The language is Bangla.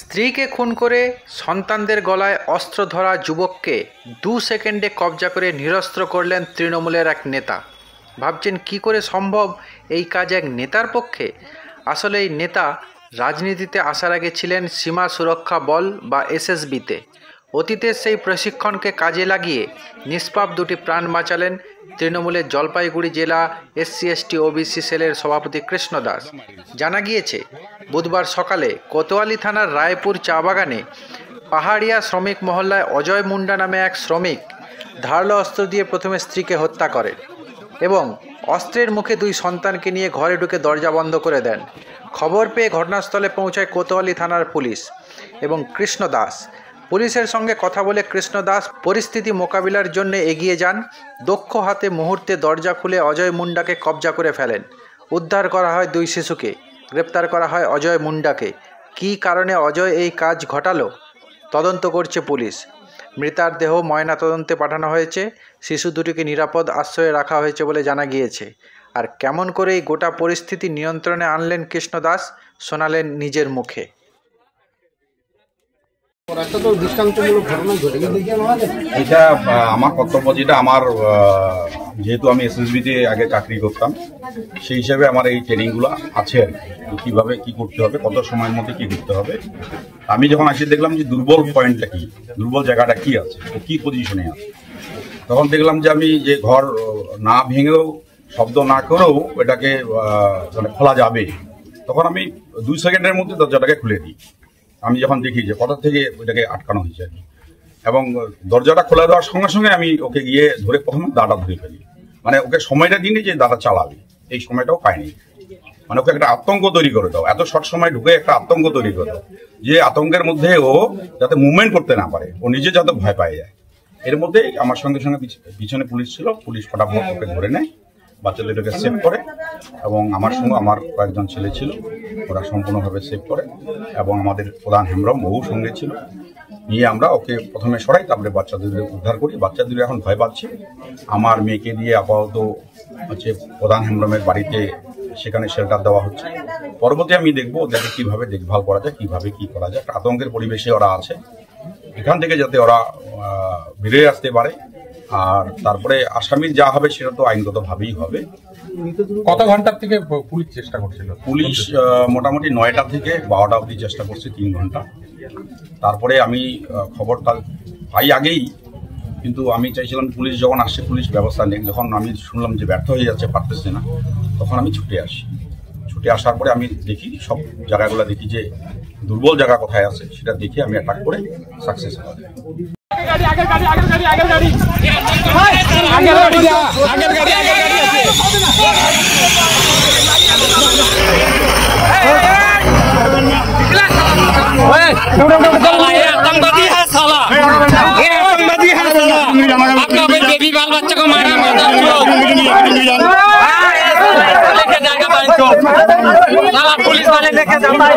স্ত্রীকে খুন করে সন্তানদের গলায় অস্ত্র ধরা যুবককে 2 সেকেন্ডে কবজা করে নিরস্ত্র করলেন তৃণমূলের এক নেতা। ভাবছেন কি করে সম্ভব এই কাজ এক নেতার পক্ষে? আসলে এই নেতা রাজনীতিতে আসার আগে ছিলেন সীমা সুরক্ষা বল বা এসএসবিতে। অতীতের সেই প্রশিক্ষণকে কাজে লাগিয়ে নিষ্পাপ দুটি প্রাণ বাঁচালেন তৃণমূলের জলপাইগুড়ি জেলা SC/ST OBC সেলের সভাপতি কৃষ্ণ দাস। জানা গিয়েছে বুধবার সকালে কোতোয়ালি থানার রায়পুর চা বাগানে পাহাড়িয়া শ্রমিক মহল্লায় অজয় মুন্ডা নামে এক শ্রমিক ধারালো অস্ত্র দিয়ে প্রথমে স্ত্রীকে হত্যা করেন এবং অস্ত্রের মুখে 2 সন্তানকে নিয়ে ঘরে ঢুকে দরজা বন্ধ করে দেন। খবর পেয়ে ঘটনাস্থলে পৌঁছায় কোতোয়ালি থানার পুলিশ এবং কৃষ্ণ দাস। পুলিশের সঙ্গে কথা বলে কৃষ্ণ দাস পরিস্থিতি মোকাবিলার জন্য এগিয়ে যান। দক্ষ হাতে মুহূর্তে দরজা খুলে অজয় মুন্ডাকে কবজা করে ফেলেন। উদ্ধার করা হয় 2 শিশুকে, গ্রেপ্তার করা হয় অজয় মুন্ডাকে। কী কারণে অজয় এই কাজ ঘটালো তদন্ত করছে পুলিশ। মৃতার দেহ ময়না তদন্তে পাঠানো হয়েছে। শিশু দুটিকে নিরাপদ আশ্রয়ে রাখা হয়েছে বলে জানা গিয়েছে। আর কেমন করে এই গোটা পরিস্থিতি নিয়ন্ত্রণে আনলেন কৃষ্ণ দাস শোনালেন নিজের মুখে। এটা আমার কর্তব্য, যেটা আমার যেহেতু আমি SSBতে আগে চাকরি করতাম সেই হিসাবে আমার এই ট্রেনিংগুলো আছে আর কি, কীভাবে কী করতে হবে, কত সময়ের মধ্যে কী করতে হবে। আমি যখন আসি দেখলাম যে দুর্বল পয়েন্টটা কী, দুর্বল জায়গাটা কী আছে, কী পজিশনে আছে। তখন দেখলাম যে আমি যে ঘর না ভেঙেও শব্দ না করেও এটাকে মানে খোলা যাবে, তখন আমি 2 সেকেন্ডের মধ্যে দরজাটাকে খুলে দিই। আমি যখন দেখি যে কোথা থেকে ওইটাকে আটকানো হয়েছে আর কি, এবং দরজাটা খোলা দেওয়ার সঙ্গে সঙ্গে আমি ওকে গিয়ে ধরে প্রথমে দাঁড়া ধরে ফেলি। মানে ওকে সময়টা দিনই যে দাঁড়া চালাবে, এই সময়টাও পাইনি। মানে ওকে একটা আতঙ্ক তৈরি করে দাও, এত শর্ট সময় ঢুকে একটা আতঙ্ক তৈরি করে দাও যে আতঙ্কের মধ্যে ও যাতে মুভমেন্ট করতে না পারে, ও নিজে যাতে ভয় পায় যায়। এর মধ্যে আমার সঙ্গে সঙ্গে পিছনে পুলিশ ছিল, পুলিশ ফটাফট ওকে ধরে নেয়, বাচ্চাদেরকে সেভ করে, এবং আমার সঙ্গে আমার কয়েকজন ছেলে ছিল, ওরা সম্পূর্ণভাবে সেভ করে, এবং আমাদের প্রধান হেমব্রম বহু সঙ্গে ছিল। নিয়ে আমরা ওকে প্রথমে সরাই, তারপরে বাচ্চাদের উদ্ধার করি। বাচ্চাদের এখন ভয় পাচ্ছে। আমার মেয়েকে দিয়ে আপাতত হচ্ছে প্রধান হেমব্রমের বাড়িতে, সেখানে শেল্টার দেওয়া হচ্ছে। পরবর্তী আমি দেখবো ওদেরকে কীভাবে দেখভাল করা যায়, কীভাবে কী করা যায়। আতঙ্কের পরিবেশে ওরা আছে, এখান থেকে যাতে ওরা বেরিয়ে আসতে পারে। আর তারপরে আসামির যা হবে সেটা তো আইনগতভাবেই হবে। কত ঘন্টার থেকে পুলিশ চেষ্টা করছিল? পুলিশ মোটামুটি 9টা থেকে 12টা অবধি চেষ্টা করছে, 3 ঘন্টা। তারপরে আমি খবরটা পাই আগেই, কিন্তু আমি চাইছিলাম পুলিশ যখন আসছে পুলিশ ব্যবস্থা নেই। যখন আমি শুনলাম যে ব্যর্থ হয়ে যাচ্ছে, পারতেছে না, তখন আমি ছুটে আসি। ছুটে আসার পরে আমি দেখি সব জায়গাগুলো, দেখি যে দুর্বল জায়গা কোথায় আছে সেটা দেখে আমি অ্যাটাক করে সাকসেস হয়। बेबी बाल बच्चे को मारा पुलिस वाले लेके जाता है।